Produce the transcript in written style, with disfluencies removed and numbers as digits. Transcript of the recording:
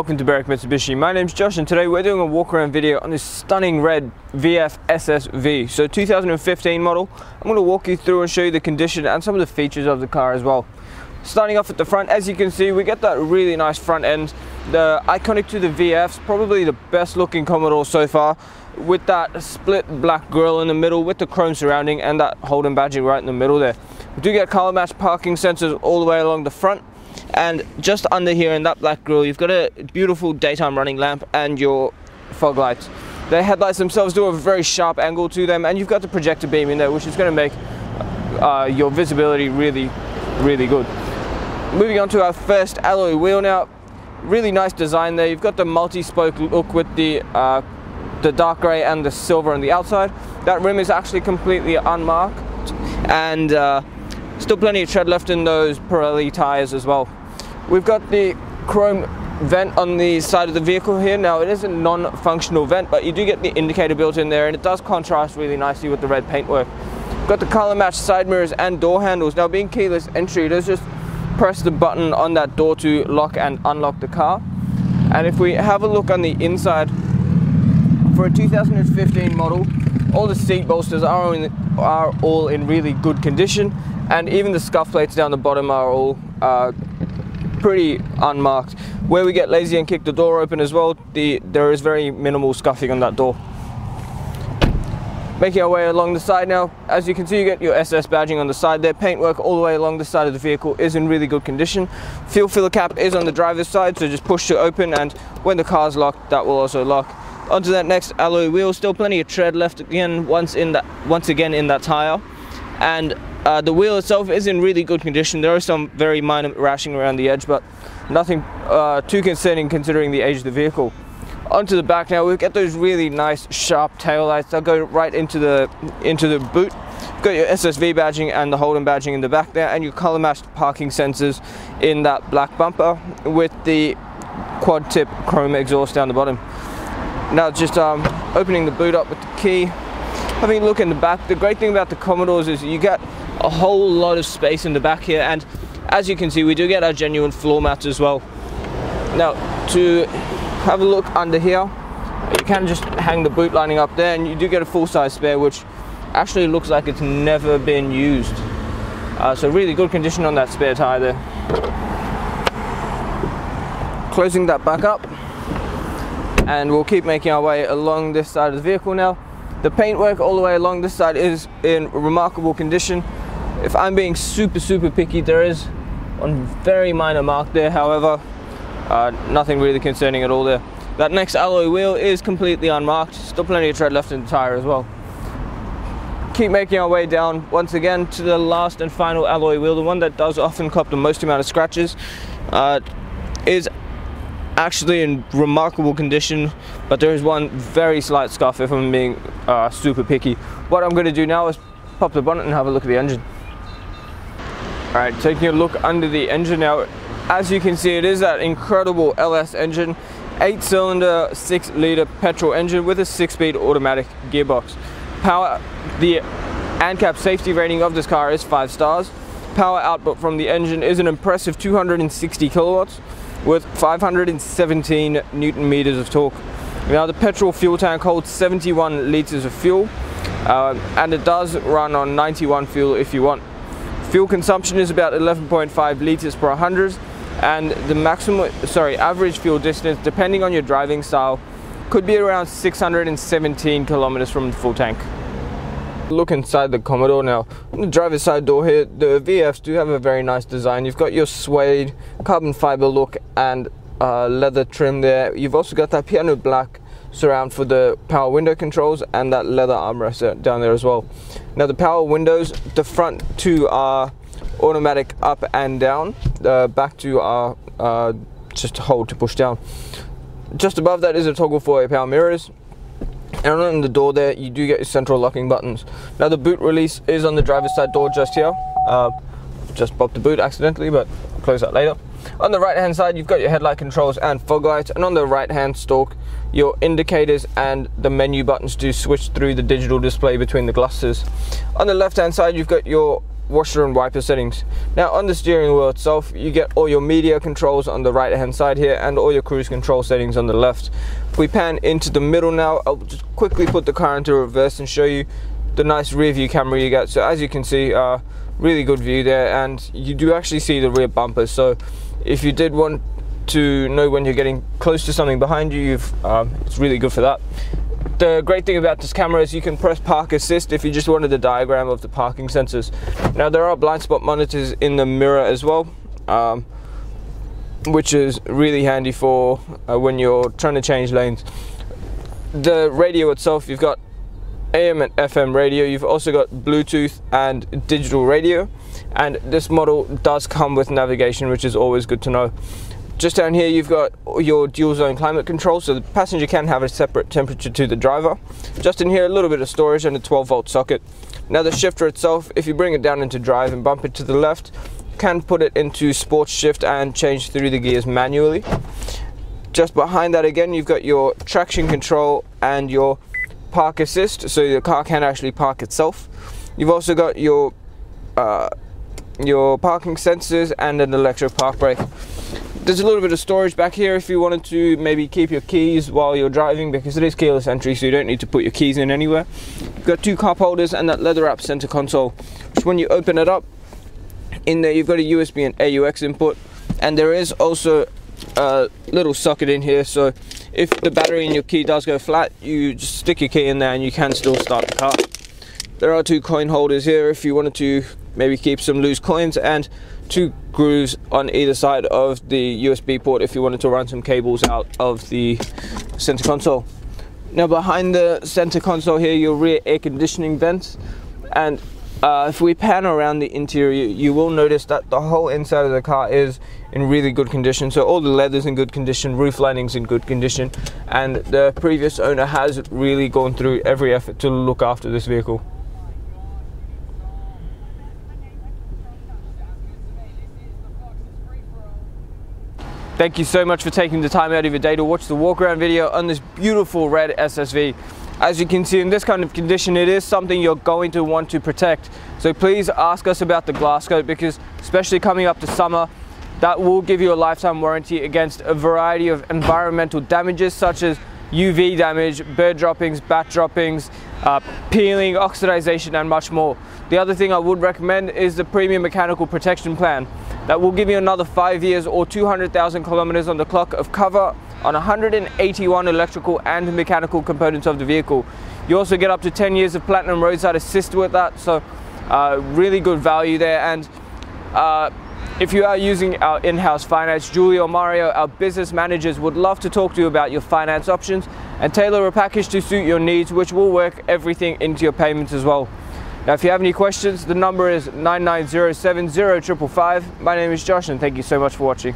welcome to Barrack Mitsubishi. My name's Josh and today we're doing a walk around video on this stunning red VF SSV. So 2015 model. I'm going to walk you through and show you the condition and some of the features of the car as well. Starting off at the front, as you can see, we get that really nice front end. The iconic to the VFs, probably the best looking Commodore so far, with that split black grille in the middle with the chrome surrounding and that Holden badging right in the middle there. We do get color matched parking sensors all the way along the front. And just under here in that black grille, you've got a beautiful daytime running lamp and your fog lights. The headlights themselves do have a very sharp angle to them, and you've got the projector beam in there, which is going to make your visibility really good. Moving on to our first alloy wheel now. Really nice design there. You've got the multi-spoke look with the dark grey and the silver on the outside. That rim is actually completely unmarked, and still plenty of tread left in those Pirelli tyres as well. We've got the chrome vent on the side of the vehicle here. Now it is a non-functional vent, but you do get the indicator built in there, and it does contrast really nicely with the red paintwork. We've got the color matched side mirrors and door handles. Now being keyless entry, it is just press the button on that door to lock and unlock the car. And if we have a look on the inside, for a 2015 model, all the seat bolsters are all in really good condition, and even the scuff plates down the bottom are all pretty unmarked. Where we get lazy and kick the door open as well, there is very minimal scuffing on that door. Making our way along the side now, as you can see, you get your SS badging on the side there. Paintwork all the way along the side of the vehicle is in really good condition. Fuel filler cap is on the driver's side, so just push to open, and when the car's locked, that will also lock. Onto that next alloy wheel, still plenty of tread left again once again in that tire, and the wheel itself is in really good condition. There are some very minor rashing around the edge, but nothing too concerning considering the age of the vehicle. Onto the back now, we've got those really nice sharp tail lights that go right into the boot. You've got your SSV badging and the Holden badging in the back there, and your color matched parking sensors in that black bumper with the quad tip chrome exhaust down the bottom. Now just opening the boot up with the key, having a look in the back. The great thing about the Commodores is you get a whole lot of space in the back here, and as you can see, we do get our genuine floor mats as well. Now to have a look under here, you can just hang the boot lining up there, and you do get a full-size spare, which actually looks like it's never been used. So really good condition on that spare tire there. Closing that back up, and we'll keep making our way along this side of the vehicle now. The paintwork all the way along this side is in remarkable condition. If I'm being super picky, there is one very minor mark there, however, nothing really concerning at all there. That next alloy wheel is completely unmarked, still plenty of tread left in the tire as well. Keep making our way down once again to the last and final alloy wheel, the one that does often cop the most amount of scratches. Is actually in remarkable condition, but there is one very slight scuff if I'm being super picky. What I'm going to do now is pop the bonnet and have a look at the engine. Alright, taking a look under the engine now. As you can see, it is that incredible LS engine, 8-cylinder 6-litre petrol engine with a 6-speed automatic gearbox. The ANCAP safety rating of this car is 5 stars. Power output from the engine is an impressive 260 kilowatts with 517 Newton meters of torque. Now the petrol fuel tank holds 71 litres of fuel, and it does run on 91 fuel if you want. Fuel consumption is about 11.5 litres per 100, and the average fuel distance, depending on your driving style, could be around 617 kilometers from the full tank. Look inside the Commodore now. On the driver's side door here, the VFs do have a very nice design. You've got your suede carbon fiber look and leather trim there. You've also got that piano black surround for the power window controls and that leather armrest down there as well. Now the power windows, the front two are automatic up and down, the back two are just hold to push down. Just above that is a toggle for power mirrors. And on the door there, you do get your central locking buttons. Now the boot release is on the driver's side door just here. Just popped the boot accidentally, but I'll close that later. On the right hand side, you've got your headlight controls and fog lights, and on the right hand stalk, your indicators and the menu buttons do switch through the digital display between the clusters. On the left hand side, you've got your washer and wiper settings. Now on the steering wheel itself, you get all your media controls on the right hand side here and all your cruise control settings on the left. If we pan into the middle now, I'll just quickly put the car into reverse and show you the nice rear view camera you get. So as you can see, really good view there, and you do actually see the rear bumpers. So if you did want to know when you're getting close to something behind you, it's really good for that. The great thing about this camera is you can press park assist if you just wanted a diagram of the parking sensors. Now there are blind spot monitors in the mirror as well, which is really handy for when you're trying to change lanes. The radio itself, you've got AM and FM radio, you've also got Bluetooth and digital radio, and this model does come with navigation, which is always good to know. Just down here you've got your dual zone climate control, so the passenger can have a separate temperature to the driver. Just in here a little bit of storage and a 12-volt socket. Now the shifter itself, if you bring it down into drive and bump it to the left, you can put it into sports shift and change through the gears manually. Just behind that again you've got your traction control and your park assist, so the car can actually park itself. You've also got your parking sensors and an electric park brake. There's a little bit of storage back here if you wanted to maybe keep your keys while you're driving, because it is keyless entry, so you don't need to put your keys in anywhere. You've got 2 cup holders and that leather wrapped center console, which when you open it up, in there you've got a USB and AUX input, and there is also a little socket in here, so if the battery in your key does go flat, you just stick your key in there and you can still start the car. There are 2 coin holders here if you wanted to maybe keep some loose coins, and 2 grooves on either side of the USB port if you wanted to run some cables out of the center console. Now behind the center console here, your rear air conditioning vents, and if we pan around the interior, you will notice that the whole inside of the car is in really good condition. So all the leather's in good condition, roof lining's in good condition, and the previous owner has really gone through every effort to look after this vehicle. Thank you so much for taking the time out of your day to watch the walk around video on this beautiful red SSV. As you can see, in this kind of condition, it is something you're going to want to protect. So please ask us about the glass coat, because especially coming up to summer, that will give you a lifetime warranty against a variety of environmental damages such as UV damage, bird droppings, bat droppings, peeling, oxidization, and much more. The other thing I would recommend is the premium mechanical protection plan. That will give you another 5 years or 200,000 kilometers on the clock of cover on 181 electrical and mechanical components of the vehicle. You also get up to 10 years of platinum roadside assist with that, so really good value there. And if you are using our in-house finance, Julie or Mario, our business managers, would love to talk to you about your finance options and tailor a package to suit your needs, which will work everything into your payments as well. Now, if you have any questions, the number is 99070555. My name is Josh, and thank you so much for watching.